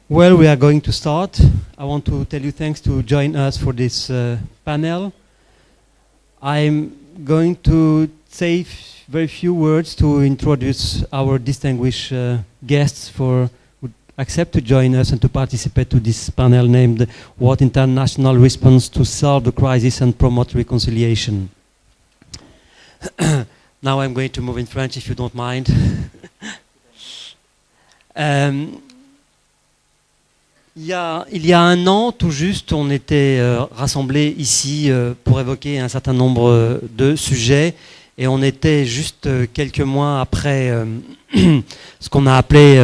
Well, we are going to start. I want to tell you thanks to join us for this panel. I'm going to say very few words to introduce our distinguished guests who accept to join us and to participate to this panel named What International Response to Solve the Crisis and Promote Reconciliation. Now I'm going to move in French if you don't mind. Il y a un an, tout juste, on était rassemblés ici pour évoquer un certain nombre de sujets et on était juste quelques mois après ce qu'on a appelé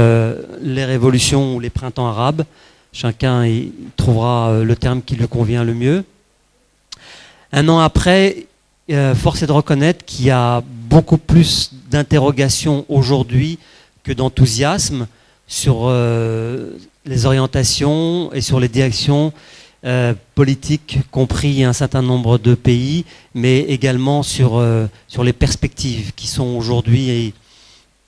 les révolutions ou les printemps arabes. Chacun y trouvera le terme qui lui convient le mieux. Un an après, force est de reconnaître qu'il y a beaucoup plus d'interrogations aujourd'hui que d'enthousiasme sur les orientations et sur les directions politiques compris un certain nombre de pays, mais également sur les perspectives qui sont aujourd'hui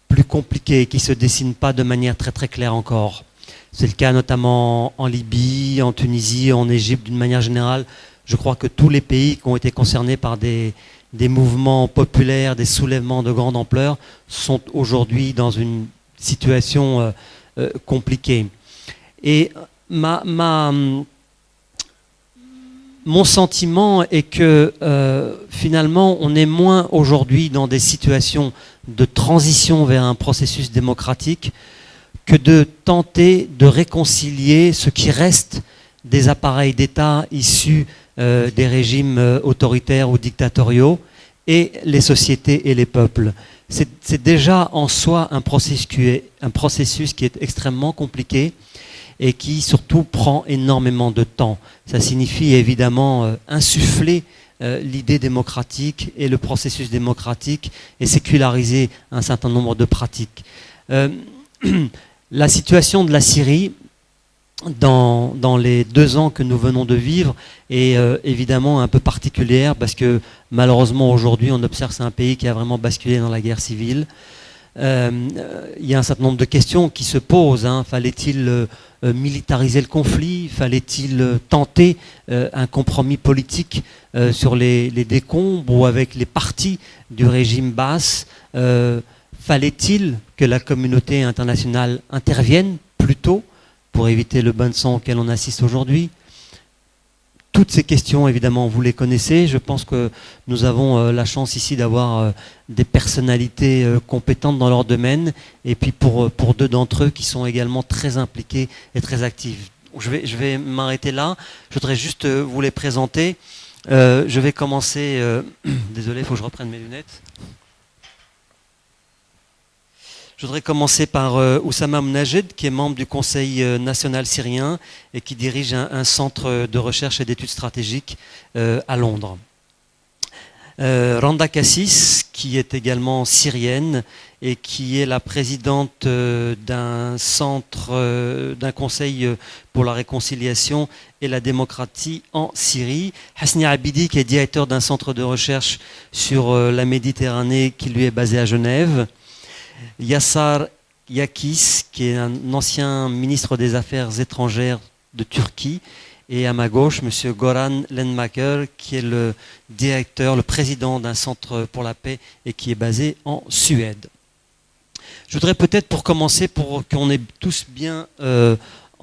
plus compliquées, qui ne se dessinent pas de manière très très claire encore. C'est le cas notamment en Libye, en Tunisie, en Égypte d'une manière générale. Je crois que tous les pays qui ont été concernés par des mouvements populaires, des soulèvements de grande ampleur sont aujourd'hui dans une situation compliquée. Et mon sentiment est que finalement on est moins aujourd'hui dans des situations de transition vers un processus démocratique que de tenter de réconcilier ce qui reste des appareils d'État issus des régimes autoritaires ou dictatoriaux et les sociétés et les peuples. C'est déjà en soi un processus qui est extrêmement compliqué et qui surtout prend énormément de temps. Ça signifie évidemment insuffler l'idée démocratique et le processus démocratique et séculariser un certain nombre de pratiques. La situation de la Syrie dans les 2 ans que nous venons de vivre est évidemment un peu particulière parce que malheureusement aujourd'hui on observe que c'est un pays qui a vraiment basculé dans la guerre civile. Il y a un certain nombre de questions qui se posent. Fallait-il militariser le conflit? Fallait-il tenter un compromis politique sur les décombres ou avec les partis du régime Baas? Fallait-il que la communauté internationale intervienne plus tôt pour éviter le bain de sang auquel on assiste aujourd'hui? Toutes ces questions, évidemment, vous les connaissez. Je pense que nous avons la chance ici d'avoir des personnalités compétentes dans leur domaine, et puis pour 2 d'entre eux qui sont également très impliqués et très actifs. Je vais m'arrêter là. Je voudrais juste vous les présenter. Je vais commencer... désolé, il faut que je reprenne mes lunettes. Je voudrais commencer par Oussama Mnajed, qui est membre du Conseil national syrien et qui dirige un centre de recherche et d'études stratégiques à Londres. Randa Kassis, qui est également syrienne et qui est la présidente d'un conseil pour la réconciliation et la démocratie en Syrie. Hasni Abidi, qui est directeur d'un centre de recherche sur la Méditerranée qui lui est basé à Genève. Yassar Yakis, qui est un ancien ministre des Affaires étrangères de Turquie, et à ma gauche, M. Goran Lenmaker, qui est le directeur, le président d'un centre pour la paix et qui est basé en Suède. Je voudrais peut-être, pour commencer, pour qu'on ait tous bien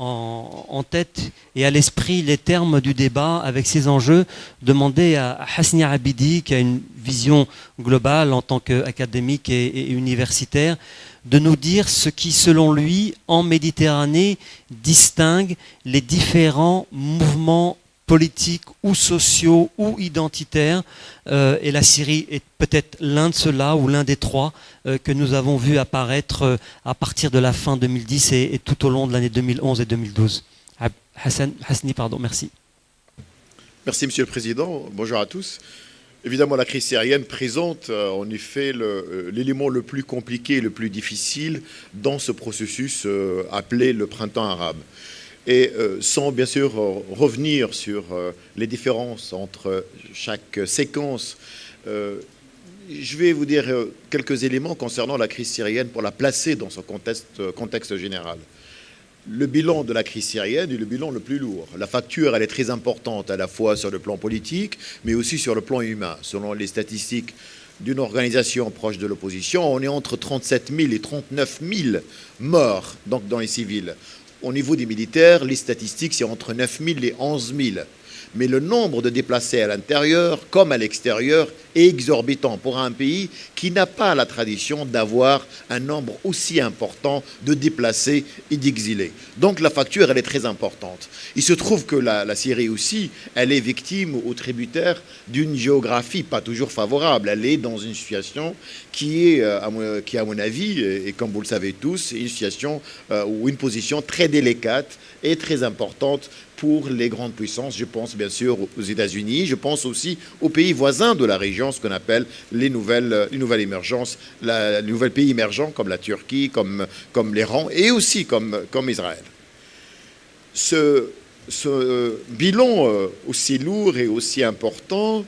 en tête et à l'esprit les termes du débat avec ces enjeux, demander à Hasni Abidi, qui a une vision globale en tant qu'académique et universitaire, de nous dire ce qui, selon lui, en Méditerranée, distingue les différents mouvements politiques ou sociaux ou identitaires. Et la Syrie est peut-être l'un de ceux-là ou l'un des 3 que nous avons vu apparaître à partir de la fin 2010 et tout au long de l'année 2011 et 2012. Hasni, pardon, merci. Merci, Monsieur le Président. Bonjour à tous. Évidemment, la crise syrienne présente en effet l'élément le plus compliqué et le plus difficile dans ce processus appelé le printemps arabe. Et sans bien sûr revenir sur les différences entre chaque séquence, je vais vous dire quelques éléments concernant la crise syrienne pour la placer dans son contexte général. le bilan de la crise syrienne est le bilan le plus lourd. La facture, elle est très importante à la fois sur le plan politique, mais aussi sur le plan humain. Selon les statistiques d'une organisation proche de l'opposition, on est entre 37 000 et 39 000 morts donc dans les civils. Au niveau des militaires, les statistiques, c'est entre 9 000 et 11 000. Mais le nombre de déplacés à l'intérieur comme à l'extérieur est exorbitant pour un pays qui n'a pas la tradition d'avoir un nombre aussi important de déplacés et d'exilés. Donc la facture, elle est très importante. Il se trouve que la Syrie aussi, elle est victime ou tributaire d'une géographie pas toujours favorable. Elle est dans une situation qui, à mon avis, et comme vous le savez tous, une situation ou une position très délicate et très importante pour les grandes puissances. Je pense bien sûr aux États-Unis, je pense aussi aux pays voisins de la région, ce qu'on appelle les nouvelles émergences, les nouveaux pays émergents comme la Turquie, comme l'Iran et aussi comme Israël. Ce bilan aussi lourd et aussi important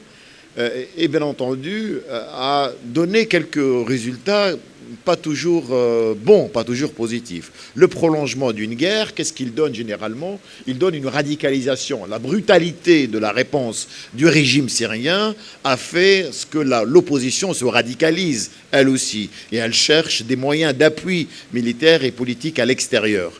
et bien entendu a donné quelques résultats pas toujours bons, pas toujours positifs. Le prolongement d'une guerre, qu'est-ce qu'il donne généralement? Il donne une radicalisation. La brutalité de la réponse du régime syrien a fait ce que l'opposition se radicalise, elle aussi, et elle cherche des moyens d'appui militaire et politique à l'extérieur.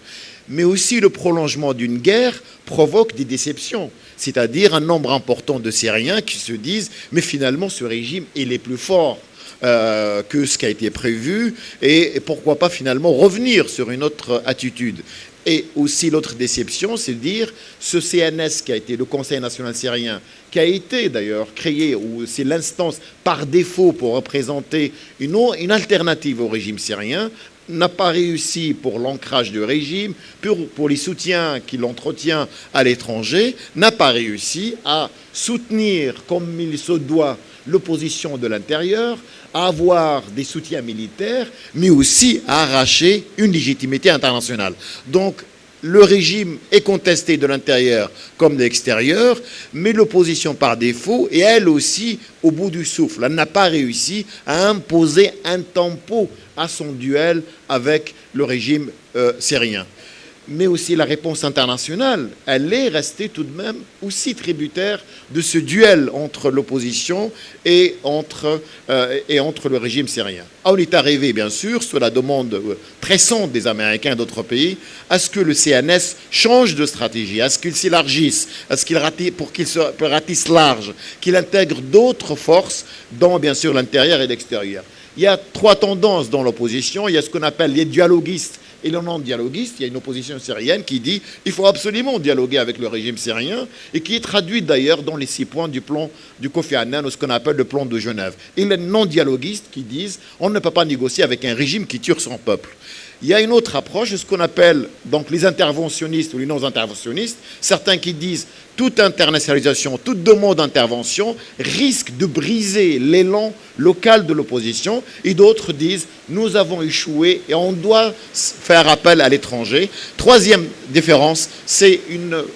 Mais aussi le prolongement d'une guerre provoque des déceptions, c'est-à-dire un nombre important de Syriens qui se disent « mais finalement ce régime il est plus fort ». Que ce qui a été prévu et pourquoi pas finalement revenir sur une autre attitude. Et aussi l'autre déception, c'est de dire ce CNS qui a été le Conseil national syrien, qui a été d'ailleurs créé, ou c'est l'instance par défaut pour représenter une alternative au régime syrien, n'a pas réussi pour l'ancrage du régime, pour les soutiens qu'il entretient à l'étranger, n'a pas réussi à soutenir comme il se doit l'opposition de l'intérieur, à avoir des soutiens militaires, mais aussi à arracher une légitimité internationale. Donc, le régime est contesté de l'intérieur comme de l'extérieur, mais l'opposition par défaut, et elle aussi, au bout du souffle, elle n'a pas réussi à imposer un tempo à son duel avec le régime syrien. Mais aussi la réponse internationale, elle est restée tout de même aussi tributaire de ce duel entre l'opposition et entre le régime syrien. On est arrivé, bien sûr, sous la demande pressante des Américains et d'autres pays, à ce que le CNS change de stratégie, à ce qu'il s'élargisse, pour qu'il se ratisse large, qu'il intègre d'autres forces dans, bien sûr, l'intérieur et l'extérieur. Il y a trois tendances dans l'opposition. Il y a ce qu'on appelle les dialoguistes et les non-dialoguistes. Il y a une opposition syrienne qui dit qu'il faut absolument dialoguer avec le régime syrien et qui est traduite d'ailleurs dans les 6 points du plan du Kofi Annan, ou ce qu'on appelle le plan de Genève. Et les non-dialoguistes qui disent on ne peut pas négocier avec un régime qui tue son peuple. Il y a une autre approche, ce qu'on appelle donc les interventionnistes ou les non-interventionnistes, certains qui disent toute internationalisation, toute demande d'intervention risque de briser l'élan local de l'opposition, et d'autres disent nous avons échoué et on doit faire appel à l'étranger. Troisième différence, il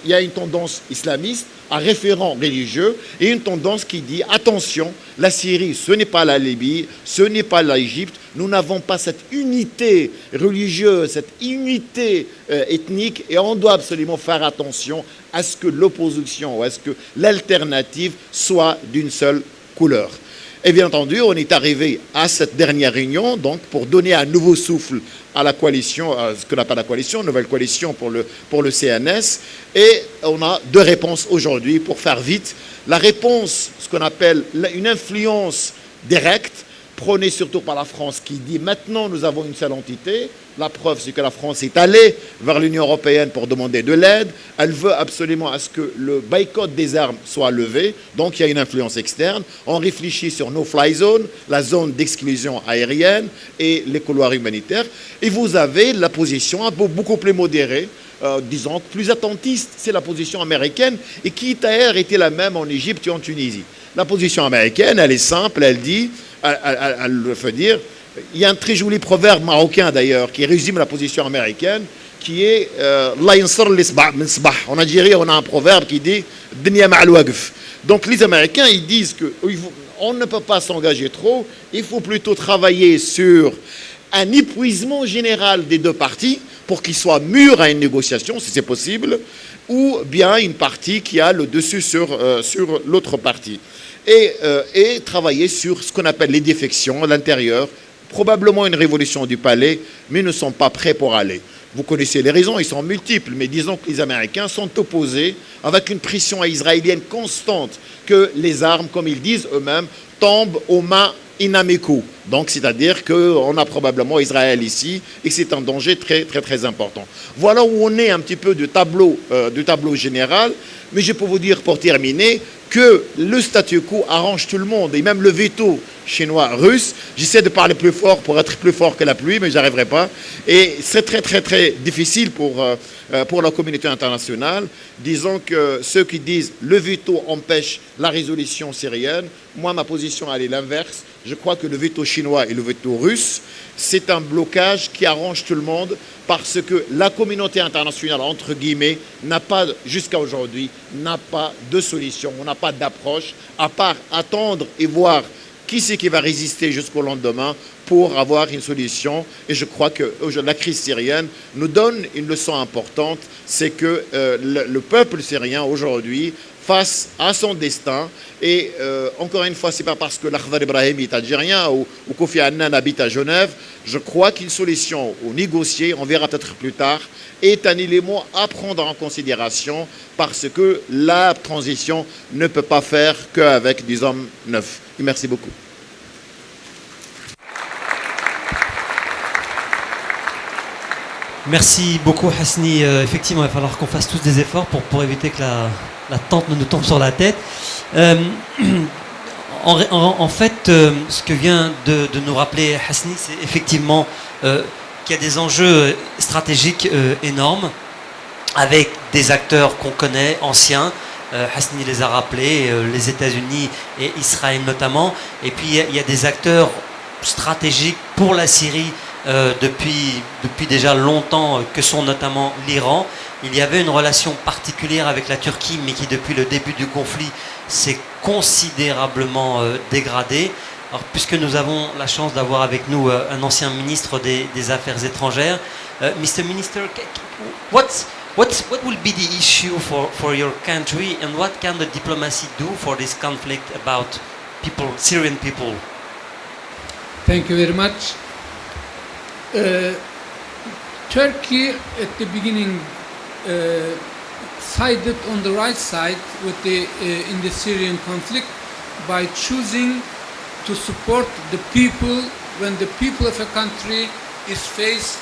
y a une tendance islamiste à référent religieux et une tendance qui dit attention, la Syrie, ce n'est pas la Libye, ce n'est pas l'Égypte, nous n'avons pas cette unité religieuse, cette unité ethnique, et on doit absolument faire attention à ce que l'opposition ou à ce que l'alternative soit d'une seule couleur. Et bien entendu, on est arrivé à cette dernière réunion donc, pour donner un nouveau souffle à la coalition, à ce qu'on appelle la coalition, nouvelle coalition pour le CNS. Et on a 2 réponses aujourd'hui pour faire vite. La réponse, ce qu'on appelle une influence directe, prônée surtout par la France, qui dit maintenant nous avons une seule entité. La preuve, c'est que la France est allée vers l'Union européenne pour demander de l'aide. Elle veut absolument à ce que le boycott des armes soit levé. Donc il y a une influence externe. On réfléchit sur no-fly zone, la zone d'exclusion aérienne et les couloirs humanitaires. Et vous avez la position un peu beaucoup plus modérée, disons plus attentiste, c'est la position américaine, et qui d'ailleurs était la même en Égypte et en Tunisie. La position américaine, elle est simple, elle dit, elle veut dire, il y a un très joli proverbe marocain d'ailleurs qui résume la position américaine, qui est en Algérie, on a un proverbe qui dit donc les Américains, ils disent qu'on ne peut pas s'engager trop, il faut plutôt travailler sur un épuisement général des 2 parties pour qu'il soit mûr à une négociation, si c'est possible, ou bien une partie qui a le dessus sur l'autre partie. Et travailler sur ce qu'on appelle les défections à l'intérieur, probablement une révolution du palais, mais ne sont pas prêts pour aller. Vous connaissez les raisons, ils sont multiples, mais disons que les Américains sont opposés avec une pression israélienne constante que les armes, comme ils disent eux-mêmes, tombent aux mains inamico. Donc, c'est-à-dire qu'on a probablement Israël ici et que c'est un danger très, très, très important. Voilà où on est un petit peu du tableau général. Mais je peux vous dire, pour terminer, que le statu quo arrange tout le monde. Et même le veto chinois-russe, j'essaie de parler plus fort pour être plus fort que la pluie, mais je n'arriverai pas. Et c'est très, très, très difficile pour la communauté internationale. Disons que ceux qui disent le veto empêche la résolution syrienne, moi, ma position, elle est l'inverse. Je crois que le veto chinois et le veto russe, c'est un blocage qui arrange tout le monde parce que la communauté internationale, entre guillemets, n'a pas, jusqu'à aujourd'hui, n'a pas de solution, on n'a pas d'approche, à part attendre et voir qui c'est qui va résister jusqu'au lendemain pour avoir une solution. Et je crois que la crise syrienne nous donne une leçon importante, c'est que le peuple syrien aujourd'hui, face à son destin, et encore une fois, ce n'est pas parce que l'Akhdar Ibrahim est algérien ou Kofi Annan habite à Genève, je crois qu'une solution ou négocier, on verra peut-être plus tard, est un élément à prendre en considération parce que la transition ne peut pas faire qu'avec des hommes neufs. Et merci beaucoup. Merci beaucoup Hasni. Effectivement, il va falloir qu'on fasse tous des efforts pour éviter que la tente ne nous tombe sur la tête. En fait, ce que vient de nous rappeler Hasni, c'est effectivement qu'il y a des enjeux stratégiques énormes avec des acteurs qu'on connaît, anciens. Hasni les a rappelés, les États-Unis et Israël notamment. Et puis il y a des acteurs stratégiques pour la Syrie depuis déjà longtemps, que sont notamment l'Iran. Il y avait une relation particulière avec la Turquie, mais qui depuis le début du conflit s'est considérablement dégradée. Alors, puisque nous avons la chance d'avoir avec nous un ancien ministre des Affaires étrangères, Mr. Minister, what will be the issue for your country, and what can the diplomacy do for this conflict about people, Syrian people? Thank you very much. Turkey at the beginning sided on the right side with in the Syrian conflict by choosing to support the people when the people of a country is faced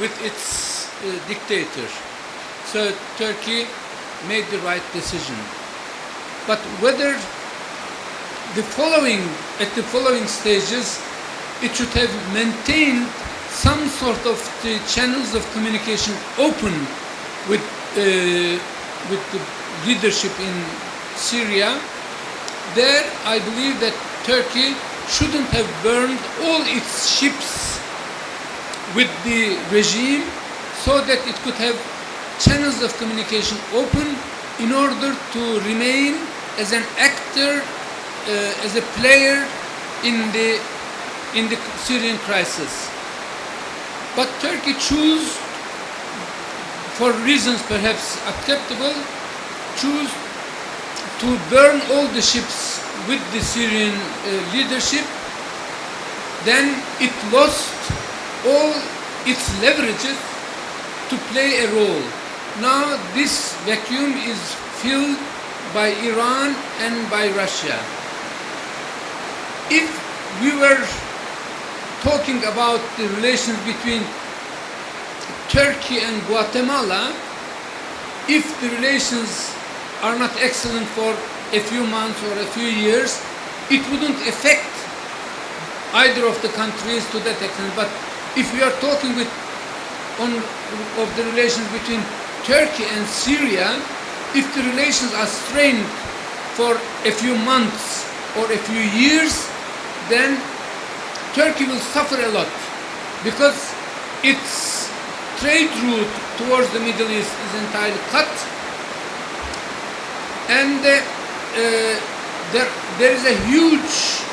with its dictator. So Turkey made the right decision. But whether at the following stages it should have maintained some sort of the channels of communication open with the leadership in Syria, there I believe that Turkey shouldn't have burned all its ships with the regime so that it could have channels of communication open in order to remain as an actor, as a player in the Syrian crisis. But Turkey chose, for reasons perhaps acceptable, chose to burn all the ships with the Syrian leadership. Then it lost all its leverages to play a role. Now this vacuum is filled by Iran and by Russia. If we were talking about the relations between Turkey and Guatemala, if the relations are not excellent for a few months or a few years, it wouldn't affect either of the countries to that extent. But if we are talking of the relations between Turkey and Syria, if the relations are strained for a few months or a few years, then Turkey will suffer a lot because its trade route towards the Middle East is entirely cut, and there is a huge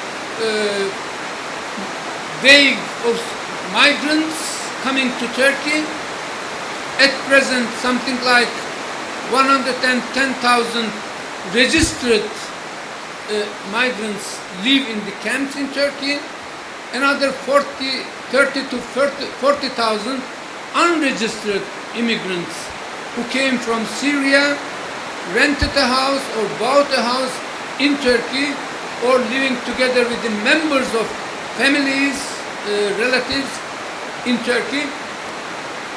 wave of migrants coming to Turkey, At present, something like 110,000 registered migrants live in the camps in Turkey. Another 30 to 40,000 unregistered immigrants who came from Syria, rented a house or bought a house in Turkey, or living together with the members of families, relatives in Turkey.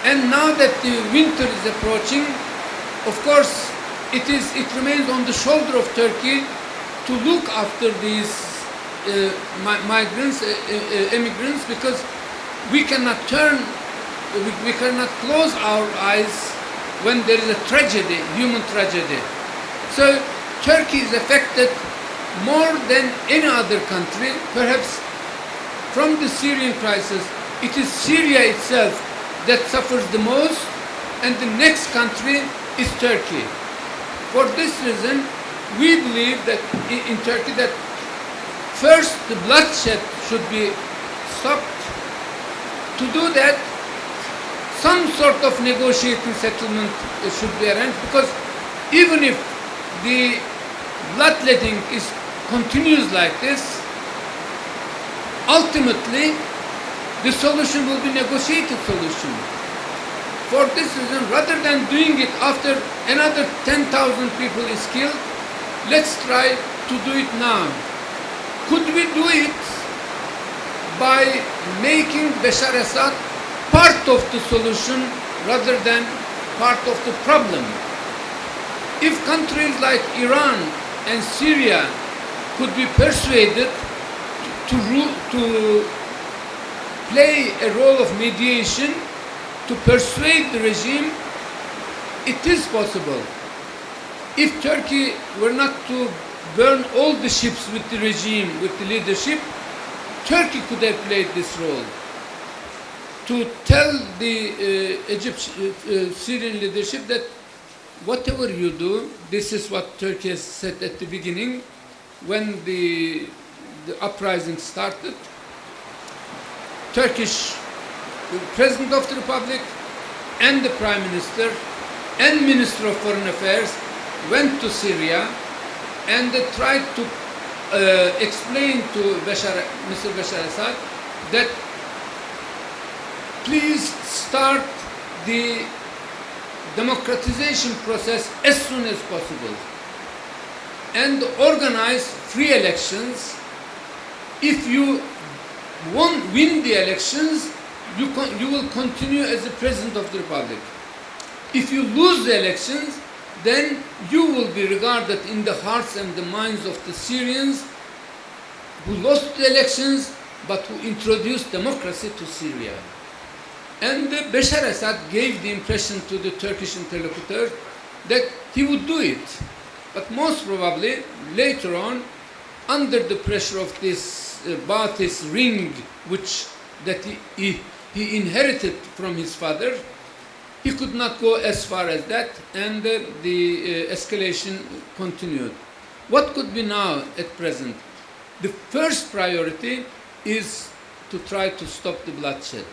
And now that the winter is approaching, of course, it remains on the shoulder of Turkey to look after these migrants, immigrants, because we cannot close our eyes when there is a tragedy, human tragedy. So Turkey is affected more than any other country, perhaps from the Syrian crisis. It is Syria itself that suffers the most, and the next country is Turkey. For this reason, we believe that in Turkey that first the bloodshed should be stopped. To do that, some sort of negotiating settlement should be arranged, because even if the bloodletting continues like this, ultimately the solution will be negotiated solution. For this reason, rather than doing it after another 10,000 people is killed, let's try to do it now. Could we do it by making Bashar Assad part of the solution rather than part of the problem? If countries like Iran and Syria could be persuaded to play a role of mediation, to persuade the regime, it is possible. If Turkey were not to burn all the ships with the regime, with the leadership, Turkey could have played this role. To tell the Syrian leadership that whatever you do, this is what Turkey has said at the beginning, when the uprising started. Turkish President of the Republic and the Prime Minister and Minister of Foreign Affairs went to Syria and they tried to explain to Mr. Bashar Assad that please start the democratization process as soon as possible and organize free elections. If you win the elections, you will continue as the President of the Republic. If you lose the elections, then you will be regarded in the hearts and the minds of the Syrians who lost the elections but who introduced democracy to Syria. And Bashar Assad gave the impression to the Turkish interlocutors that he would do it. But most probably, later on, under the pressure of this Ba'athist ring that he inherited from his father, he could not go as far as that, and the escalation continued. What could be now at present? The first priority is to try to stop the bloodshed.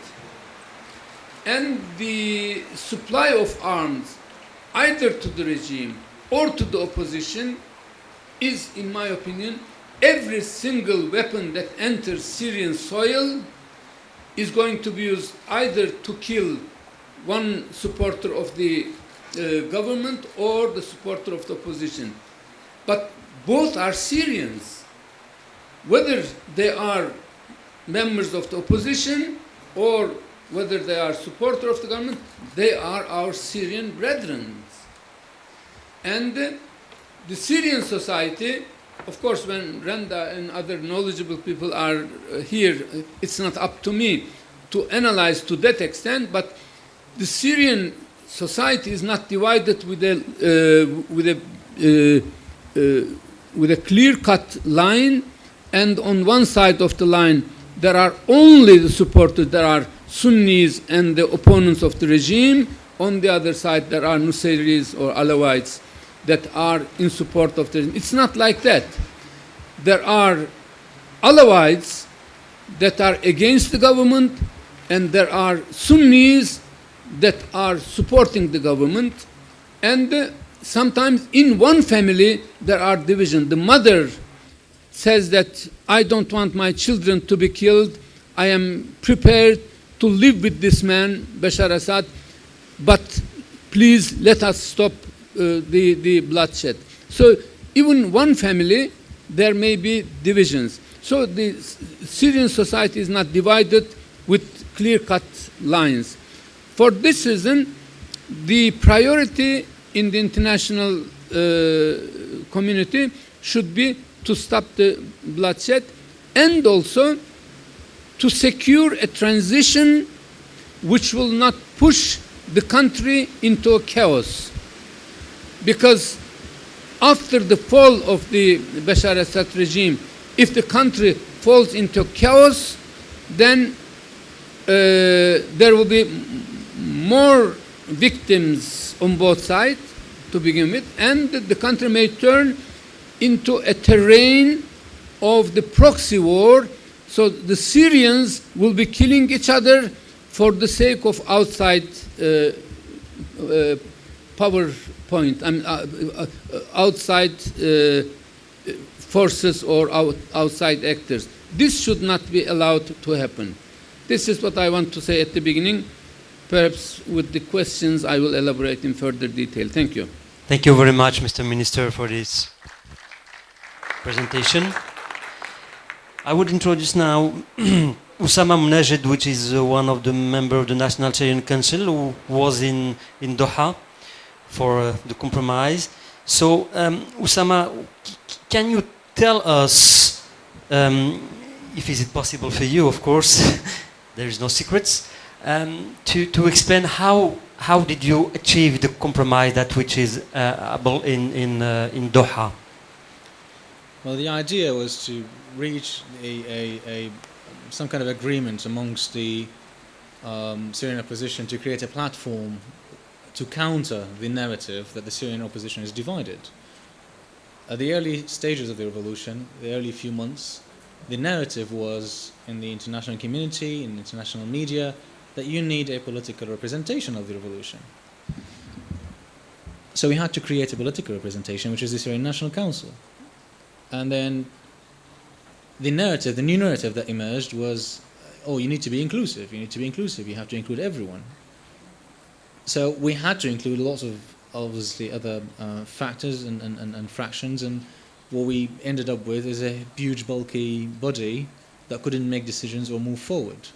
And the supply of arms, either to the regime or to the opposition, is, in my opinion, every single weapon that enters Syrian soil is going to be used either to kill one supporter of the government or the supporter of the opposition. But both are Syrians. Whether they are members of the opposition or whether they are supporters of the government, they are our Syrian brethren. And the Syrian society, of course, when Randa and other knowledgeable people are here, it's not up to me to analyze to that extent, but the Syrian society is not divided with a clear-cut line, and on one side of the line there are only the supporters, there are Sunnis and the opponents of the regime. On the other side there are Nusayris or Alawites that are in support of the regime. It's not like that. There are Alawites that are against the government, and there are Sunnis that are supporting the government, and sometimes in one family there are divisions. The mother says that I don't want my children to be killed, I am prepared to live with this man, Bashar Assad, but please let us stop the bloodshed. So even one family, there may be divisions. So the Syrian society is not divided with clear-cut lines. For this reason, the priority in the international community should be to stop the bloodshed and also to secure a transition which will not push the country into a chaos. Because after the fall of the Bashar Assad regime, if the country falls into chaos, then there will be more victims on both sides to begin with, and the country may turn into a terrain of the proxy war. So the Syrians will be killing each other for the sake of outside PowerPoint, outside forces or outside actors. This should not be allowed to happen. This is what I want to say at the beginning. Perhaps with the questions I will elaborate in further detail. Thank you. Thank you very much, Mr. Minister, for this presentation. I would introduce now Oussama Mounajed, which is one of the members of the National Syrian Council, who was in Doha for the compromise. So, Oussama, can you tell us, if is it possible for you, of course, there is no secrets, to explain how did you achieve the compromise that which is able in Doha? Well, the idea was to reach some kind of agreement amongst the Syrian opposition to create a platform to counter the narrative that the Syrian opposition is divided. At the early stages of the revolution, the early few months, the narrative was in the international community, in international media, that you need a political representation of the revolution. So we had to create a political representation, which is the Syrian National Council. And then the narrative, the new narrative that emerged was, oh, you need to be inclusive, you need to be inclusive, you have to include everyone. So we had to include lots of, obviously, other factors and fractions, and what we ended up with is a huge, bulky body that couldn't make decisions or move forward.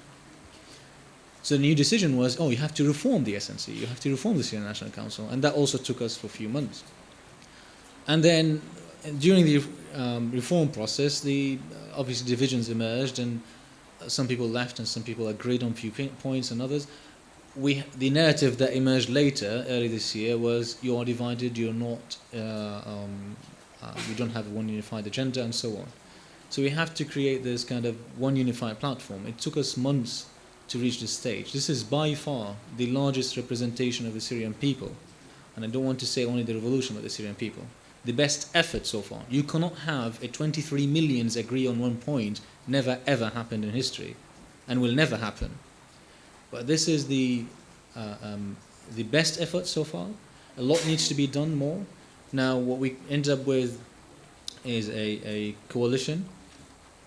So the new decision was, oh, you have to reform the SNC, you have to reform the Syrian National Council, and that also took us for a few months. And then during the reform process, obviously divisions emerged, and some people left and some people agreed on a few points and others. The narrative that emerged later, early this year, was you are divided, you're not, you don't have one unified agenda, and so on. So we have to create this kind of one unified platform. It took us months to reach this stage. This is by far the largest representation of the Syrian people. And I don't want to say only the revolution, but the Syrian people. The best effort so far. You cannot have a 23 millions agree on one point, never ever happened in history, and will never happen. But this is the best effort so far. A lot needs to be done more. Now what we end up with is a coalition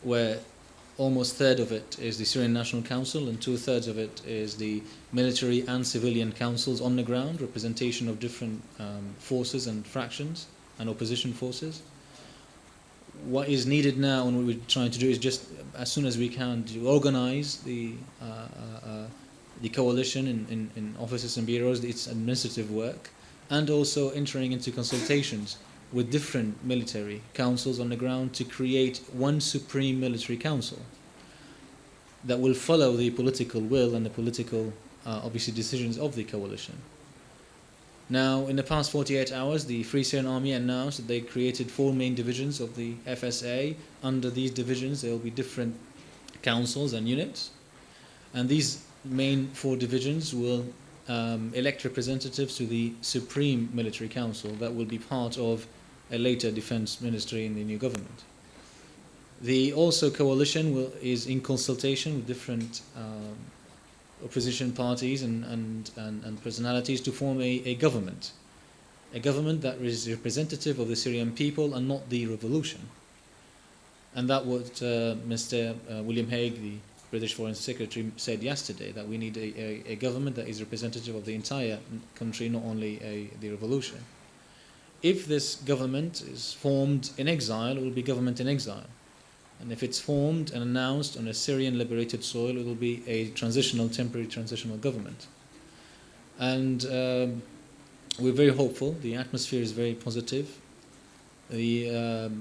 where almost a third of it is the Syrian National Council and 2/3 of it is the military and civilian councils on the ground, representation of different forces and fractions and opposition forces. What is needed now and what we're trying to do is just as soon as we can to organize the coalition in offices and bureaus, its administrative work, and also entering into consultations with different military councils on the ground to create one supreme military council that will follow the political will and the political, obviously, decisions of the coalition. Now, in the past 48 hours, the Free Syrian Army announced that they created 4 main divisions of the FSA. Under these divisions, there will be different councils and units. And these main 4 divisions will elect representatives to the Supreme Military Council that will be part of a later defense ministry in the new government. The also coalition is in consultation with different opposition parties and personalities to form a government that is representative of the Syrian people and not the revolution. And that what Mr. William Hague, the British Foreign Secretary, said yesterday, that we need a government that is representative of the entire country, not only the revolution. If this government is formed in exile, it will be government in exile. And if it's formed and announced on a Syrian liberated soil, it will be a temporary transitional government. And we're very hopeful. The atmosphere is very positive. The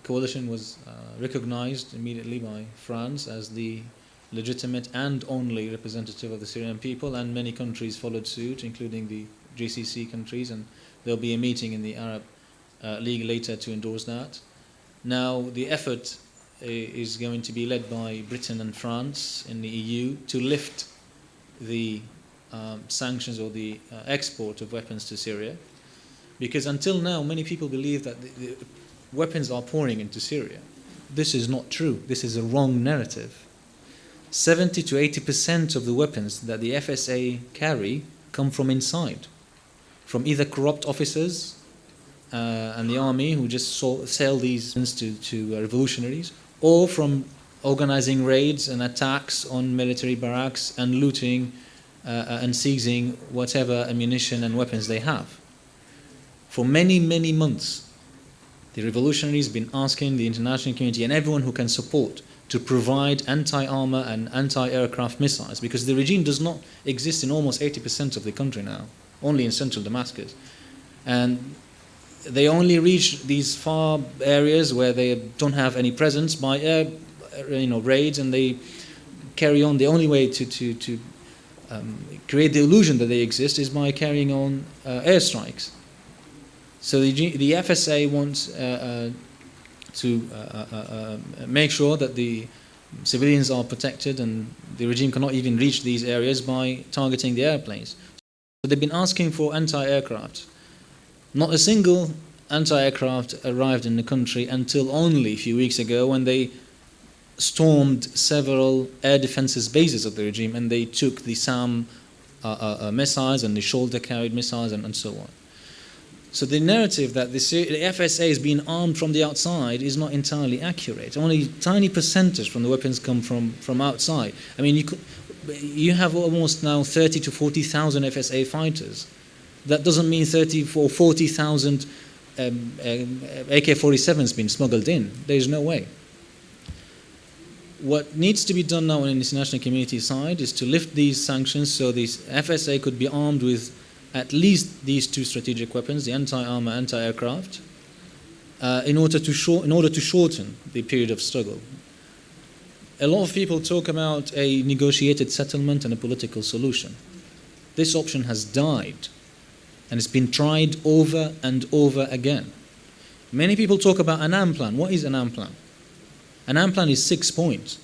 coalition was recognized immediately by France as the legitimate and only representative of the Syrian people, and many countries followed suit, including the GCC countries, and there'll be a meeting in the Arab League later to endorse that. Now, the effort is going to be led by Britain and France in the EU to lift the sanctions or the export of weapons to Syria, because until now many people believe that the weapons are pouring into Syria. This is not true. This is a wrong narrative. 70 to 80% of the weapons that the FSA carry come from inside, from either corrupt officers and the army who just sell these to revolutionaries, or from organizing raids and attacks on military barracks and looting and seizing whatever ammunition and weapons they have. For many, many months, the revolutionaries have been asking the international community and everyone who can support to provide anti-armor and anti-aircraft missiles, because the regime does not exist in almost 80% of the country now, only in central Damascus. And they only reach these far areas where they don't have any presence by air, raids, and they carry on. The only way to create the illusion that they exist is by carrying on airstrikes. So the FSA wants to make sure that the civilians are protected, and the regime cannot even reach these areas by targeting the airplanes. So they've been asking for anti-aircraft. Not a single anti-aircraft arrived in the country until only a few weeks ago, when they stormed several air defenses bases of the regime, and they took the SAM missiles and the shoulder-carried missiles and so on. So the narrative that the FSA is being armed from the outside is not entirely accurate. Only a tiny percentage from the weapons come from outside. I mean, you have almost now 30 to 40,000 FSA fighters. That doesn't mean 30 or 40,000 AK-47s being smuggled in. There's no way. What needs to be done now on the international community side is to lift these sanctions so the FSA could be armed with at least these two strategic weapons, the anti-armor, anti-aircraft, in order to shorten the period of struggle. A lot of people talk about a negotiated settlement and a political solution. This option has died, and it's been tried over and over again. Many people talk about Annan Plan. What is Annan Plan? Annan Plan is 6 points.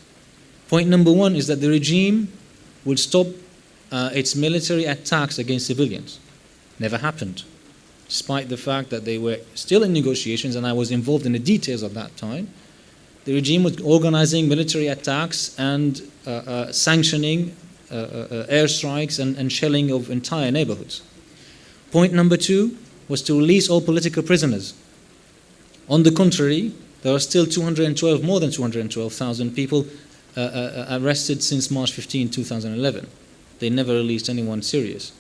Point number 1 is that the regime will stop its military attacks against civilians. Never happened, despite the fact that they were still in negotiations, and I was involved in the details at that time. The regime was organizing military attacks and sanctioning airstrikes and shelling of entire neighborhoods. Point number 2 was to release all political prisoners. On the contrary, there are still more than 212,000 people arrested since March 15, 2011. They never released anyone serious.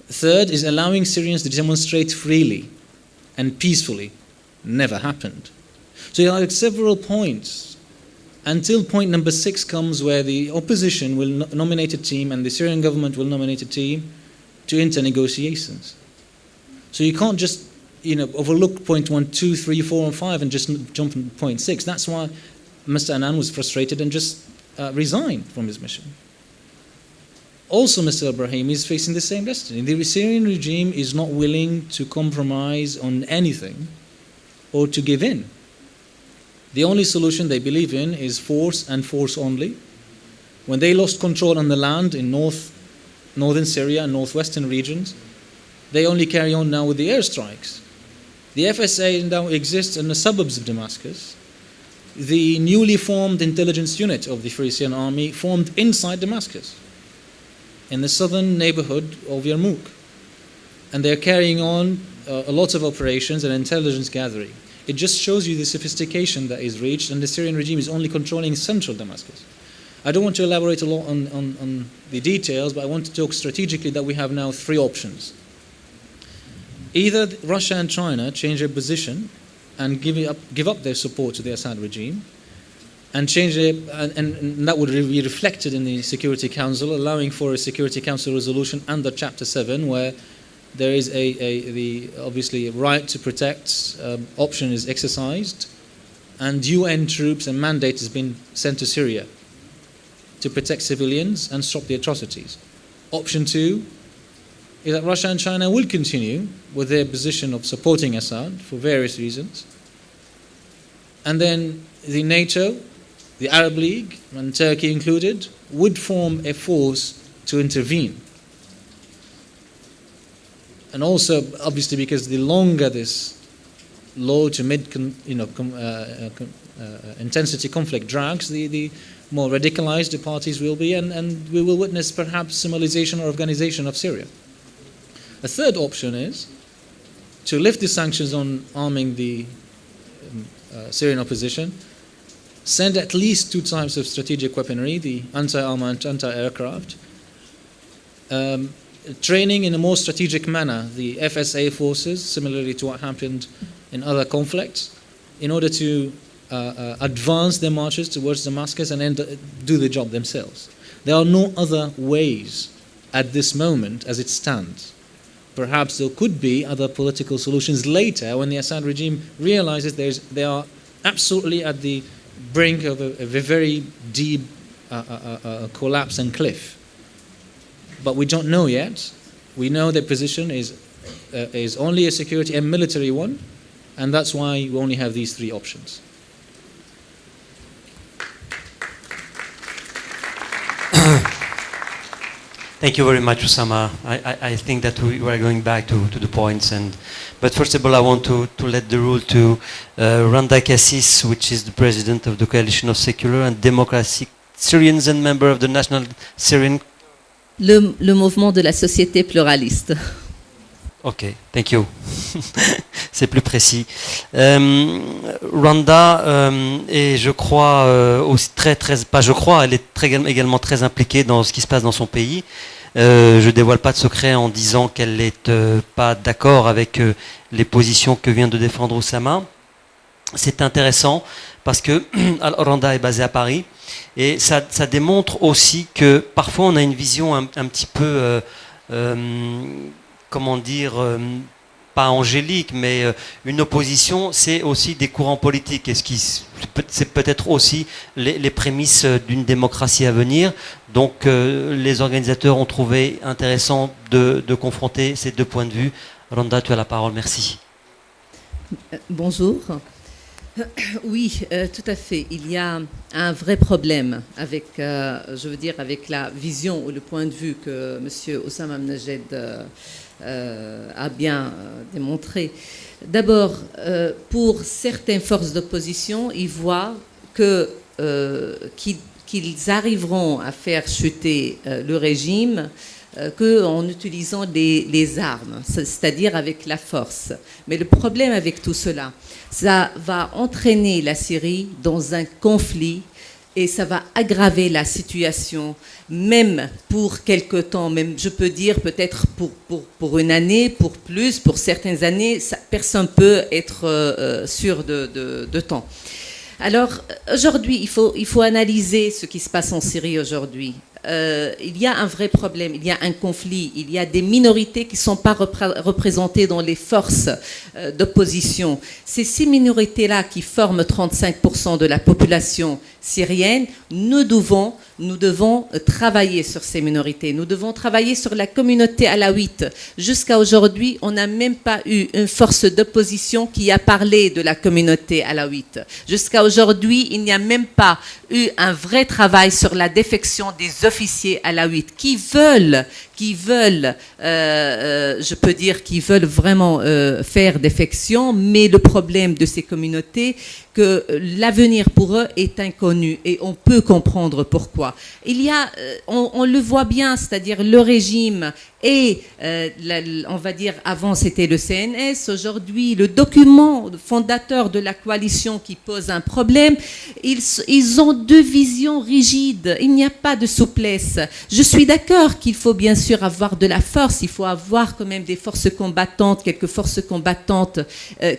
Third is allowing Syrians to demonstrate freely and peacefully. Never happened. So there are several points until point number 6 comes, where the opposition will nominate a team and the Syrian government will nominate a team to enter negotiations. So you can't just overlook point 1, 2, 3, 4, and 5 and just jump on point 6. That's why Mr. Annan was frustrated and just resigned from his mission. Also, Mr. Ibrahim is facing the same destiny. The Syrian regime is not willing to compromise on anything or to give in. The only solution they believe in is force and force only. When they lost control on the land in northern Syria and northwestern regions, they only carry on now with the airstrikes. The FSA now exists in the suburbs of Damascus. The newly formed intelligence unit of the Free Syrian Army formed inside Damascus. in the southern neighborhood of Yarmouk. And they're carrying on a lot of operations and intelligence gathering. It just shows you the sophistication that is reached, and the Syrian regime is only controlling central Damascus. I don't want to elaborate a lot on the details, but I want to talk strategically that we have now three options. Either Russia and China change their position and give up their support to the Assad regime, and change it, and that would be reflected in the Security Council, allowing for a Security Council resolution under Chapter 7, where there is the obviously right to protect option is exercised, and UN troops and mandate has been sent to Syria to protect civilians and stop the atrocities. Option 2 is that Russia and China will continue with their position of supporting Assad for various reasons, and then the NATO, the Arab League, and Turkey included, would form a force to intervene. And also, obviously, because the longer this low to mid intensity conflict drags, the more radicalized the parties will be, and we will witness perhaps Somalization or Afghanization of Syria. A third option is to lift the sanctions on arming the Syrian opposition, send at least two types of strategic weaponry, the anti-armor and anti-aircraft, training in a more strategic manner the FSA forces, similarly to what happened in other conflicts, in order to advance their marches towards Damascus and do the job themselves. There are no other ways at this moment as it stands. Perhaps there could be other political solutions later when the Assad regime realizes they are absolutely at the brink of a very deep collapse and cliff. But we don't know yet. We know their position is only a security and military one, and that's why we only have these three options. Thank you very much, Osama. I think that we are going back to the points, but first of all, I want to let the rule to Randa Kassis, which is the president of the Coalition of Secular and Democratic Syrians and member of the National Syrian. Le mouvement de la société pluraliste. Ok, thank you. C'est plus précis. Randa est, je crois, aussi elle est également très impliquée dans ce qui se passe dans son pays. Je dévoile pas de secret en disant qu'elle n'est pas d'accord avec les positions que vient de défendre Oussama. C'est intéressant parce que Randa est basée à Paris et ça démontre aussi que parfois on a une vision un petit peu, comment dire, pas angélique, mais une opposition, c'est aussi des courants politiques. Et c'est peut-être aussi les prémices d'une démocratie à venir. Donc les organisateurs ont trouvé intéressant de confronter ces deux points de vue. Randa, tu as la parole, merci. Bonjour. Oui, tout à fait. Il y a un vrai problème avec, je veux dire, avec la vision ou le point de vue que M. Oussama Najed a bien démontré. D'abord, pour certaines forces d'opposition, ils voient qu'ils arriveront à faire chuter le régime qu'en utilisant les armes, c'est-à-dire avec la force. Mais le problème avec tout cela, ça va entraîner la Syrie dans un conflit et ça va aggraver la situation, même pour quelque temps, même je peux dire peut-être pour une année, pour plus, pour certaines années, personne ne peut être sûr de temps. Alors aujourd'hui, il faut analyser ce qui se passe en Syrie aujourd'hui. Il y a un vrai problème, il y a un conflit, il y a des minorités qui ne sont pas représentées dans les forces d'opposition. C'est ces minorités-là qui forment 35% de la population syrienne. Nous devons travailler sur ces minorités. Nous devons travailler sur la communauté alaouite. Jusqu'à aujourd'hui, on n'a même pas eu une force d'opposition qui a parlé de la communauté alaouite. Jusqu'à aujourd'hui, il n'y a même pas eu un vrai travail sur la défection des officiers alaouites qui veulent qui veulent, je peux dire, qui veulent vraiment faire défection, mais le problème de ces communautés, que l'avenir pour eux est inconnu et on peut comprendre pourquoi. Il y a, on le voit bien, c'est-à-dire le régime et, on va dire, avant c'était le CNS, aujourd'hui le document fondateur de la coalition qui pose un problème, ils ont deux visions rigides, il n'y a pas de souplesse. Je suis d'accord qu'il faut bien sûr avoir de la force, il faut avoir quand même des forces combattantes, quelques forces combattantes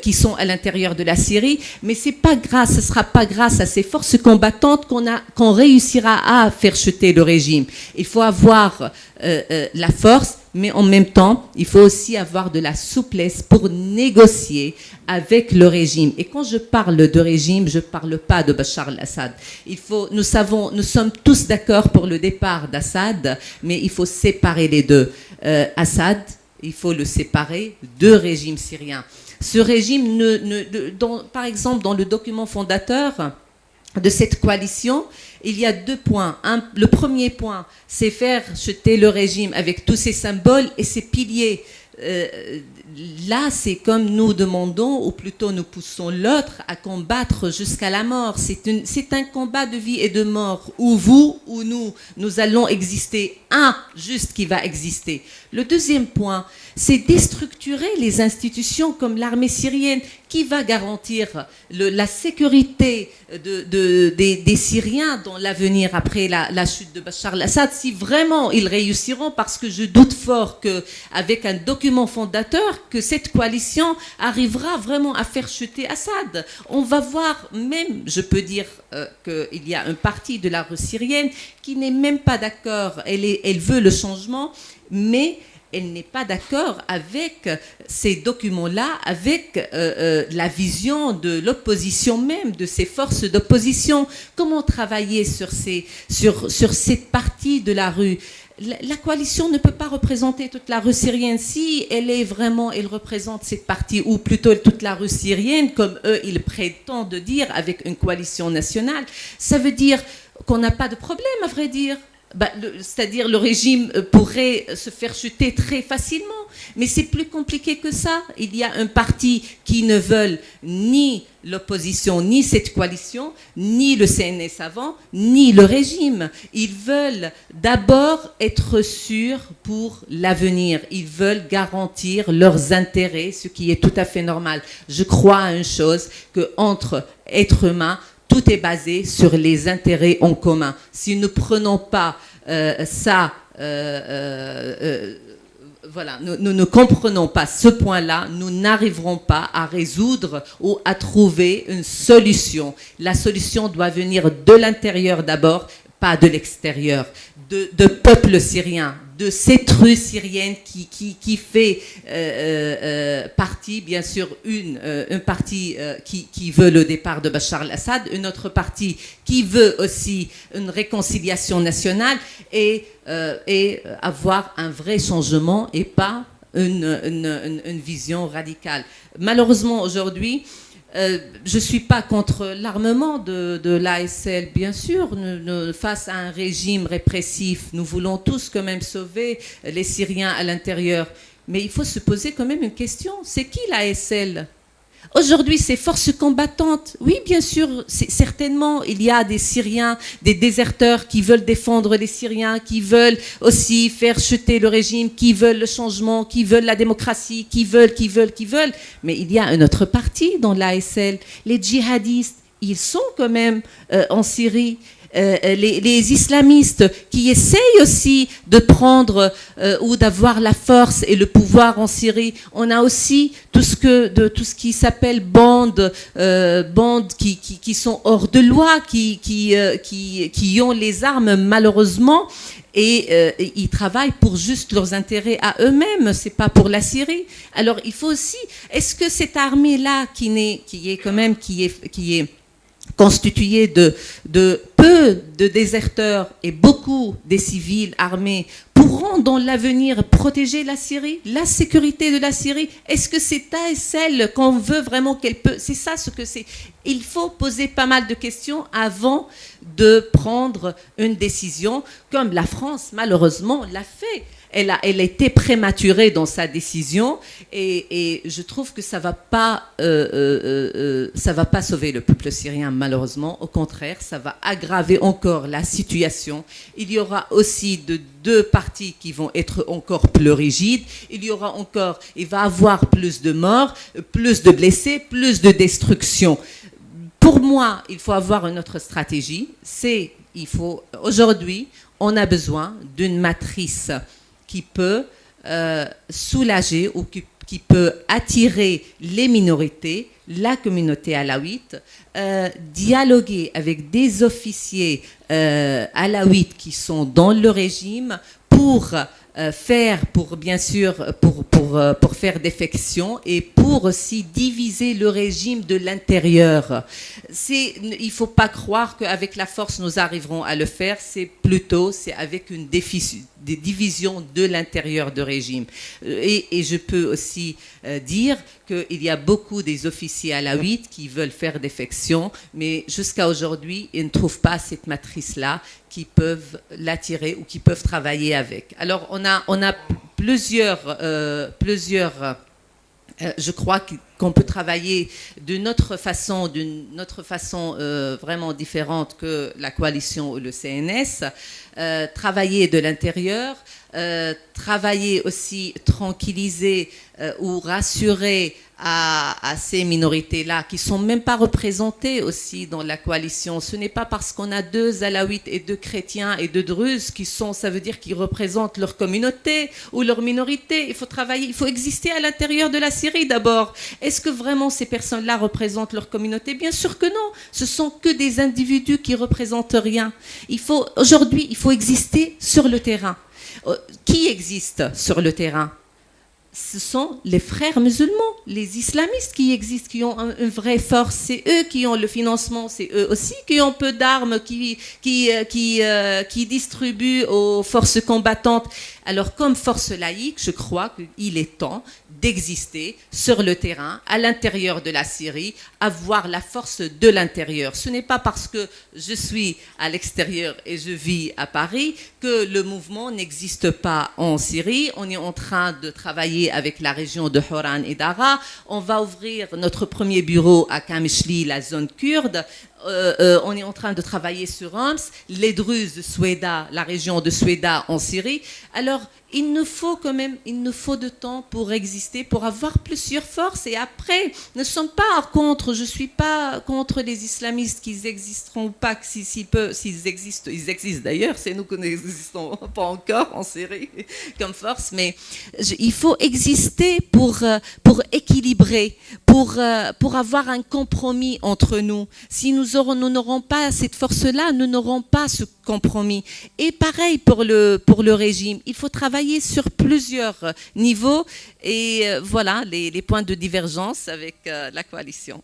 qui sont à l'intérieur de la Syrie, mais c'est pas grâce, ce sera pas grâce à ces forces combattantes qu'on réussira à faire chuter le régime. Il faut avoir la force, mais en même temps, il faut aussi avoir de la souplesse pour négocier avec le régime. Et quand je parle de régime, je ne parle pas de Bachar al-Assad. Nous sommes tous d'accord pour le départ d'Assad, mais il faut séparer les deux. Assad, il faut le séparer de régime syrien. Ce régime, par exemple, dans le document fondateur de cette coalition, il y a 2 points. Le premier point, c'est faire chuter le régime avec tous ses symboles et ses piliers. Là, c'est comme nous demandons, ou plutôt nous poussons l'autre à combattre jusqu'à la mort. C'est un combat de vie et de mort, où vous, ou nous allons exister. Un juste qui va exister. Le deuxième point, c'est déstructurer les institutions comme l'armée syrienne qui va garantir la sécurité des Syriens dans l'avenir après la chute de Bachar al-Assad, si vraiment ils réussiront, parce que je doute fort qu'avec un document fondateur, que cette coalition arrivera vraiment à faire chuter Assad. On va voir, même, je peux dire qu'il y a une partie de la rue syrienne qui n'est même pas d'accord, elle veut le changement, mais elle n'est pas d'accord avec ces documents-là, avec la vision de l'opposition même, de ces forces d'opposition. Comment travailler sur cette partie de la rue? La coalition ne peut pas représenter toute la rue syrienne. Si elle représente cette partie, ou plutôt toute la rue syrienne, comme eux, ils prétendent dire, avec une coalition nationale, ça veut dire qu'on n'a pas de problème, à vrai dire. C'est-à-dire le régime pourrait se faire chuter très facilement, mais c'est plus compliqué que ça. Il y a un parti qui ne veut ni l'opposition, ni cette coalition, ni le CNS avant, ni le régime. Ils veulent d'abord être sûrs pour l'avenir. Ils veulent garantir leurs intérêts, ce qui est tout à fait normal. Je crois à une chose, qu'entre êtres humains, tout est basé sur les intérêts en commun. Si nous ne prenons pas voilà, nous ne comprenons pas ce point-là, nous n'arriverons pas à résoudre ou à trouver une solution. La solution doit venir de l'intérieur d'abord, pas de l'extérieur, de peuple syrien, de cette rue syrienne qui fait partie, bien sûr, une partie qui veut le départ de Bachar al-Assad, une autre partie qui veut aussi une réconciliation nationale et avoir un vrai changement et pas une vision radicale. Malheureusement, aujourd'hui, je ne suis pas contre l'armement de l'ASL, bien sûr, face à un régime répressif. Nous voulons tous quand même sauver les Syriens à l'intérieur. Mais il faut se poser quand même une question. C'est qui l'ASL ? Aujourd'hui, ces forces combattantes, oui, bien sûr, certainement, il y a des Syriens, des déserteurs qui veulent défendre les Syriens, qui veulent aussi faire chuter le régime, qui veulent le changement, qui veulent la démocratie, qui veulent. Mais il y a une autre partie dans l'ASL. Les djihadistes, ils sont quand même en Syrie. Les islamistes qui essayent aussi de prendre ou d'avoir la force et le pouvoir en Syrie. On a aussi tout ce qui s'appelle bandes qui sont hors de loi, qui ont les armes malheureusement. Et ils travaillent pour juste leurs intérêts à eux-mêmes, c'est pas pour la Syrie. Alors il faut aussi, est-ce que cette armée-là qui est constituée de peu de déserteurs et beaucoup des civils armés pourront dans l'avenir protéger la Syrie, la sécurité de la Syrie? Est-ce que c'est ASL qu'on veut vraiment qu'elle peut? C'est ça ce que c'est. Il faut poser pas mal de questions avant de prendre une décision, comme la France malheureusement l'a fait. elle a été prématurée dans sa décision et je trouve que ça va pas sauver le peuple syrien malheureusement. Au contraire, ça va aggraver encore la situation. Il y aura aussi deux parties qui vont être encore plus rigides. Il va avoir plus de morts, plus de blessés, plus de destruction. Pour moi, il faut avoir une autre stratégie. Aujourd'hui, on a besoin d'une matrice qui peut soulager ou qui peut attirer les minorités, la communauté alaouite, dialoguer avec des officiers alaouites qui sont dans le régime pour faire défection et pour aussi diviser le régime de l'intérieur. Il ne faut pas croire qu'avec la force nous arriverons à le faire, c'est avec une division de l'intérieur du régime. Et je peux aussi dire qu'il y a beaucoup des officiers alaouites qui veulent faire défection, mais jusqu'à aujourd'hui, ils ne trouvent pas cette matrice-là qui peuvent l'attirer ou qui peuvent travailler avec. Alors, on a plusieurs je crois qu'on peut travailler d'une autre façon vraiment différente que la coalition ou le CNS, travailler de l'intérieur, travailler aussi, tranquilliser ou rassurer à ces minorités-là qui ne sont même pas représentées aussi dans la coalition. Ce n'est pas parce qu'on a 2 alaouites et 2 chrétiens et 2 druzes ça veut dire qu'ils représentent leur communauté ou leur minorité. Il faut travailler, il faut exister à l'intérieur de la Syrie d'abord. Est-ce que vraiment ces personnes-là représentent leur communauté? Bien sûr que non. Ce sont que des individus qui ne représentent rien. Aujourd'hui, il faut exister sur le terrain. Qui existe sur le terrain? Ce sont les frères musulmans, les islamistes qui existent, qui ont une vraie force. C'est eux qui ont le financement, c'est eux aussi qui ont peu d'armes, qui distribuent aux forces combattantes. Alors, comme force laïque, je crois qu'il est temps d'exister sur le terrain, à l'intérieur de la Syrie, avoir la force de l'intérieur. Ce n'est pas parce que je suis à l'extérieur et je vis à Paris que le mouvement n'existe pas en Syrie. On est en train de travailler avec la région de Horan et Dara. On va ouvrir notre premier bureau à Kamishli, la zone kurde. On est en train de travailler sur Homs, les Druzes de Soueda, la région de Soueda en Syrie. Alors, il nous faut de temps pour exister, pour avoir plusieurs forces. Et après, ne sommes pas contre, je ne suis pas contre les islamistes qu'ils existeront ou pas, s'ils existent, ils existent d'ailleurs, c'est nous qui n'existons pas encore en Syrie comme force, mais il faut exister pour équilibrer, pour avoir un compromis entre nous. Si nous n'aurons pas cette force-là, nous n'aurons pas ce compromis. Et pareil pour le régime. Il faut travailler sur plusieurs niveaux et voilà les points de divergence avec la coalition.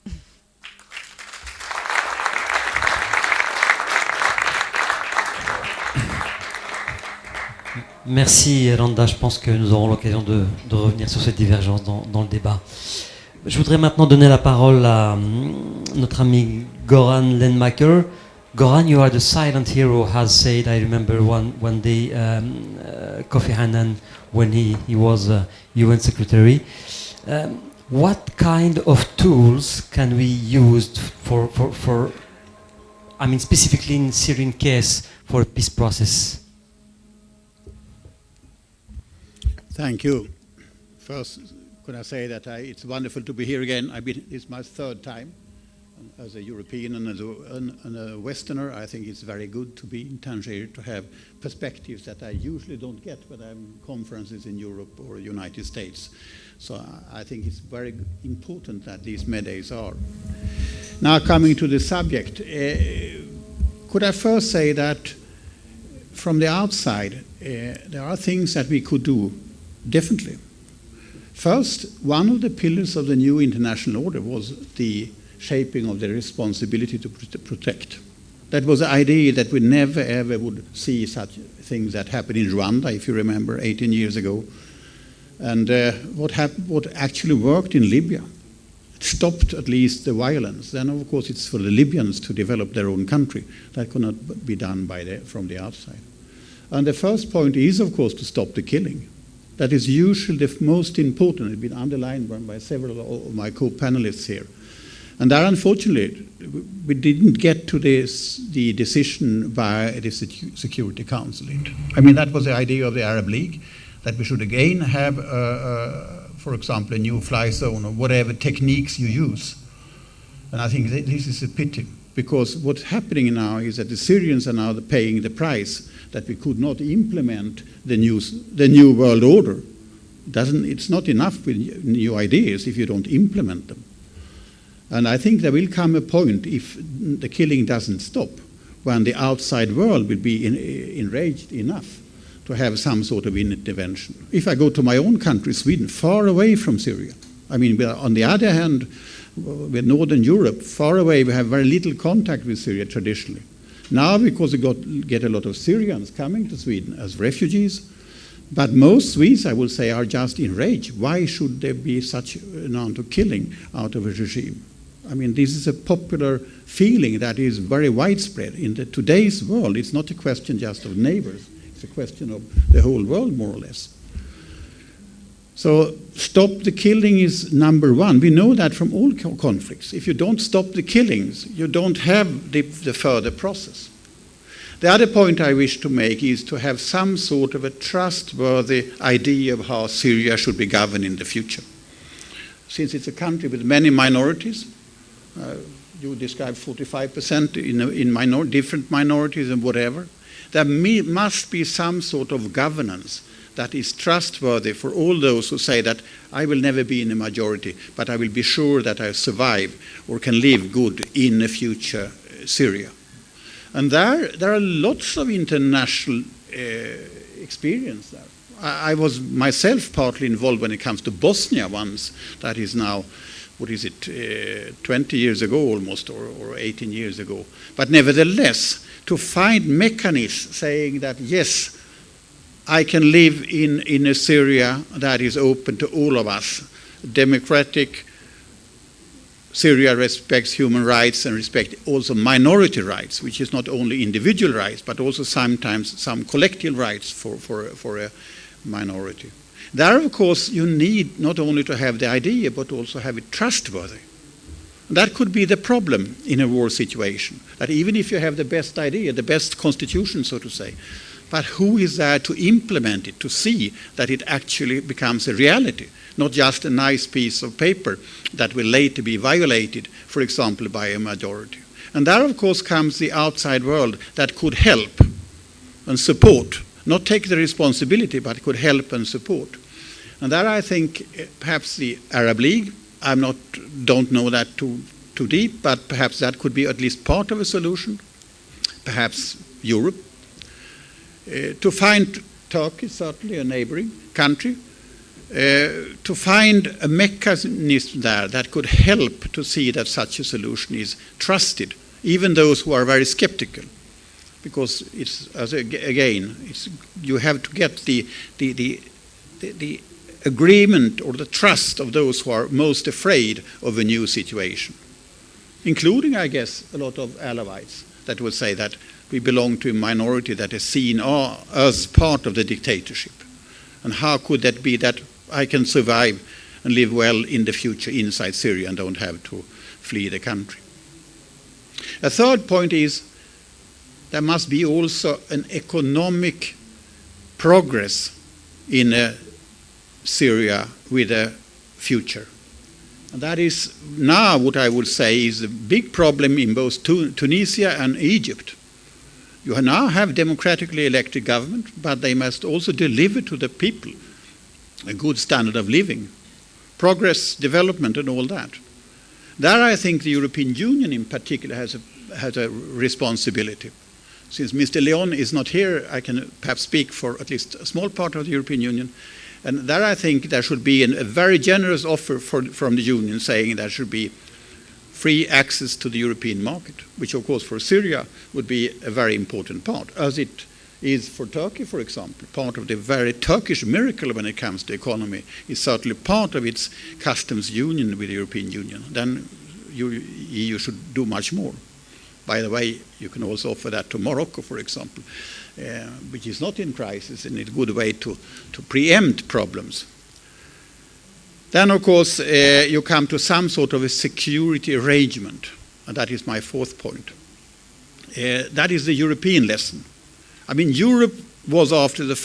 Merci Randa, je pense que nous aurons l'occasion de revenir sur cette divergence dans le débat. Je voudrais maintenant donner la parole à notre ami Goran Lenmaker. Goran, you are the silent hero, has said, I remember one day, Kofi Annan, when he was UN Secretary. What kind of tools can we use for specifically in Syrian case, for a peace process? Thank you. First, could I say that it's wonderful to be here again. It's my 3rd time. As a European and a Westerner, I think it's very good to be in Tangier, to have perspectives that I usually don't get when I'm conferences in Europe or United States. So I think it's very important that these Med-Days are. Now coming to the subject, could I first say that from the outside, there are things that we could do differently. First, one of the pillars of the new international order was the shaping of the responsibility to protect. That was the idea that we never ever would see such things that happened in Rwanda, if you remember, 18 years ago. And what actually worked in Libya, stopped at least the violence. Then of course it's for the Libyans to develop their own country. That could not be done from the outside. And the first point is, of course, to stop the killing. That is usually the most important. It's been underlined by several of my co-panelists here. And there, unfortunately, we didn't get to the decision by the Security Council. I mean, that was the idea of the Arab League, that we should again have, for example, a new fly zone or whatever techniques you use. And I think this is a pity, because what's happening now is that the Syrians are now paying the price that we could not implement the new world order. It's not enough with new ideas if you don't implement them. And I think there will come a point, if the killing doesn't stop, when the outside world will be enraged enough to have some sort of intervention. If I go to my own country, Sweden, far away from Syria, I mean, on the other hand, with Northern Europe, far away, we have very little contact with Syria traditionally. Now, because we get a lot of Syrians coming to Sweden as refugees, but most Swedes, I would say, are just enraged. Why should there be such an amount of killing out of a regime? I mean, this is a popular feeling that is very widespread. In today's world, it's not a question just of neighbors. It's a question of the whole world, more or less. So stop the killing is number one. We know that from all conflicts. If you don't stop the killings, you don't have the further process. The other point I wish to make is to have some sort of a trustworthy idea of how Syria should be governed in the future. Since it's a country with many minorities, you describe 45% in different minorities and whatever, there must be some sort of governance that is trustworthy for all those who say that I will never be in a majority, but I will be sure that I survive or can live good in a future Syria. And there are lots of international experience there. I was myself partly involved when it comes to Bosnia once, that is now, 20 years ago almost, or 18 years ago. But nevertheless, to find mechanisms saying that, yes, I can live in a Syria that is open to all of us. Democratic Syria respects human rights and respects also minority rights, which is not only individual rights, but also sometimes some collective rights for a minority. There, of course, you need not only to have the idea, but also have it trustworthy. That could be the problem in a war situation, that even if you have the best idea, the best constitution, so to say, but who is there to implement it, to see that it actually becomes a reality, not just a nice piece of paper that will later be violated, for example, by a majority. And there, of course, comes the outside world that could help and support, not take the responsibility, but could help and support. And there I think perhaps the Arab League, don't know that too deep, but perhaps that could be at least part of a solution. Perhaps Europe. To find Turkey, certainly a neighboring country, to find a mechanism there that could help to see that such a solution is trusted, even those who are very skeptical. Because you have to get the agreement or the trust of those who are most afraid of a new situation, including, I guess, a lot of Alawites that would say that we belong to a minority that is seen as part of the dictatorship. And how could that be that I can survive and live well in the future inside Syria and don't have to flee the country? A third point is there must be also an economic progress in Syria with a future. And that is now what I would say is a big problem in both Tunisia and Egypt. You now have democratically elected government, but they must also deliver to the people a good standard of living, progress, development, and all that. There I think the European Union in particular has a responsibility. Since Mr. Leon is not here, I can perhaps speak for at least a small part of the European Union. And there I think there should be a very generous offer from the Union saying there should be free access to the European market, which of course for Syria would be a very important part, as it is for Turkey, for example. Part of the very Turkish miracle when it comes to economy is certainly part of its customs union with the European Union. Then EU should do much more. By the way, you can also offer that to Morocco, for example, which is not in crisis, and it's a good way to preempt problems. Then, of course, you come to some sort of a security arrangement, and that is my fourth point. That is the European lesson. I mean, Europe was after the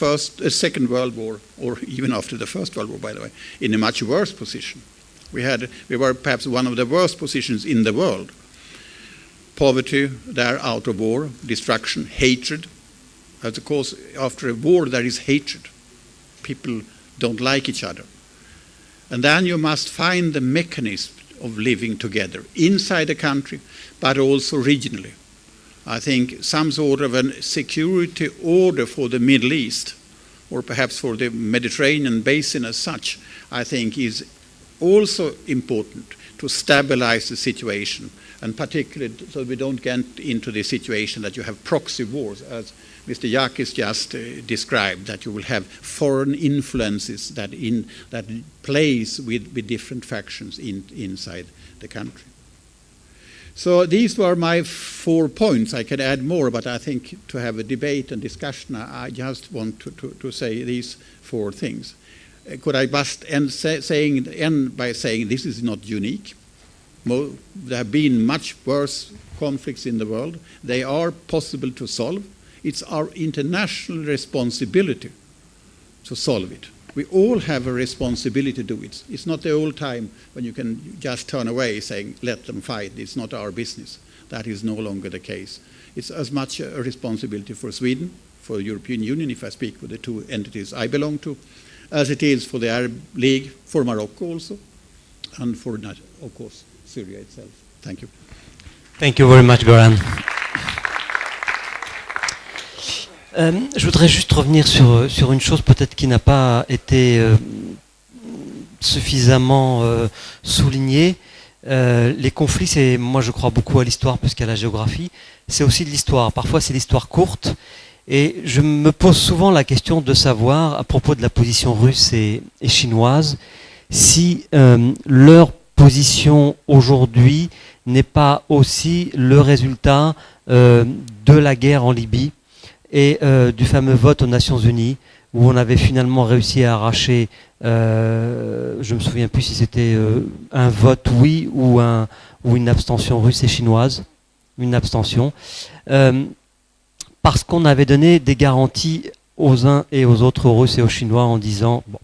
Second World War, or even after the First World War, by the way, in a much worse position. We were perhaps one of the worst positions in the world. Poverty, there, out of war, destruction, hatred. Of course, after a war, there is hatred. People don't like each other. And then you must find the mechanism of living together inside the country, but also regionally. I think some sort of a security order for the Middle East, or perhaps for the Mediterranean basin as such, I think is also important to stabilize the situation, and particularly so we don't get into the situation that you have proxy wars, as Mr. Yakis just described, that you will have foreign influences that plays with different factions inside the country. So these were my 4 points. I can add more, but I think to have a debate and discussion, I just want to say these 4 things. Could I just end by saying this is not unique? There have been much worse conflicts in the world. They are possible to solve. It's our international responsibility to solve it. We all have a responsibility to do it. It's not the old time when you can just turn away saying, let them fight, it's not our business. That is no longer the case. It's as much a responsibility for Sweden, for the European Union, if I speak with the 2 entities I belong to, as it is for the Arab League, for Morocco also, and for, of course, Syria itself. Thank you. Thank you very much, Goran. Je voudrais juste revenir sur une chose peut-être qui n'a pas été suffisamment soulignée. Les conflits, c'est, moi je crois beaucoup à l'histoire plus qu'à la géographie, c'est aussi de l'histoire. Parfois c'est l'histoire courte, et je me pose souvent la question de savoir, à propos de la position russe et chinoise, si leur position aujourd'hui n'est pas aussi le résultat de la guerre en Libye et du fameux vote aux Nations Unies, où on avait finalement réussi à arracher, je ne me souviens plus si c'était un vote oui ou une abstention russe et chinoise, une abstention, parce qu'on avait donné des garanties aux uns et aux autres, aux Russes et aux Chinois, en disant, bon,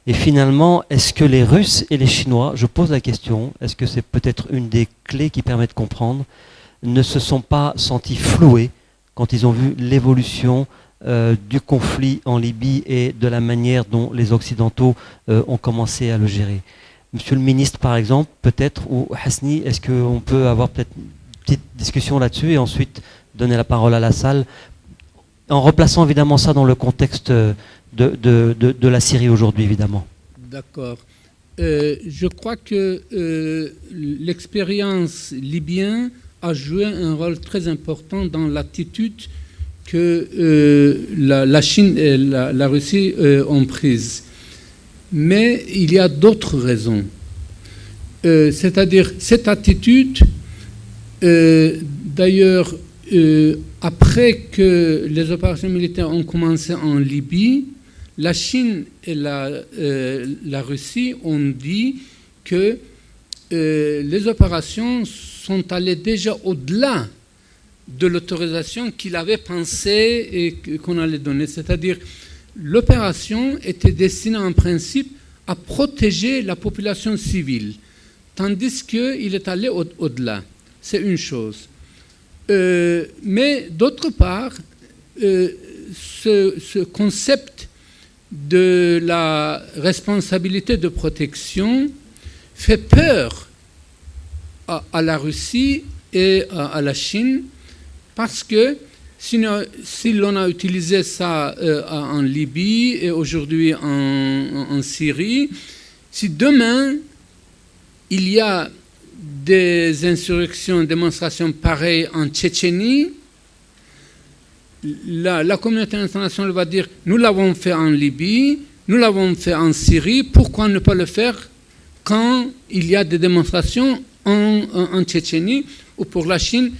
et finalement, est-ce que les Russes et les Chinois, je pose la question, est-ce que c'est peut-être une des clés qui permet de comprendre, ne se sont pas sentis floués quand ils ont vu l'évolution du conflit en Libye et de la manière dont les Occidentaux ont commencé à le gérer. Monsieur le ministre, par exemple, peut-être, ou Hasni, est-ce qu'on peut avoir peut-être une petite discussion là-dessus et ensuite donner la parole à la salle, en replaçant évidemment ça dans le contexte de la Syrie aujourd'hui, évidemment. D'accord. Je crois que l'expérience libyenne a joué un rôle très important dans l'attitude que la Chine et la Russie ont prise. Mais il y a d'autres raisons. C'est-à-dire, cette attitude, d'ailleurs, après que les opérations militaires ont commencé en Libye, la Chine et la Russie ont dit que les opérations sont allées déjà au-delà de l'autorisation qu'il avait pensé et qu'on allait donner. C'est-à-dire, l'opération était destinée en principe à protéger la population civile, tandis qu'il est allé au-delà. C'est une chose. Mais d'autre part, ce concept de la responsabilité de protection fait peur à la Russie et à la Chine, parce que si l'on a utilisé ça en Libye et aujourd'hui en Syrie, si demain il y a des insurrections, démonstrations pareilles en Tchétchénie, la communauté internationale va dire « nous l'avons fait en Libye, nous l'avons fait en Syrie, pourquoi ne pas le faire quand il y a des démonstrations en Tchétchénie ?» Ou pour la Chine,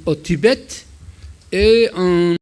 au Tibet et en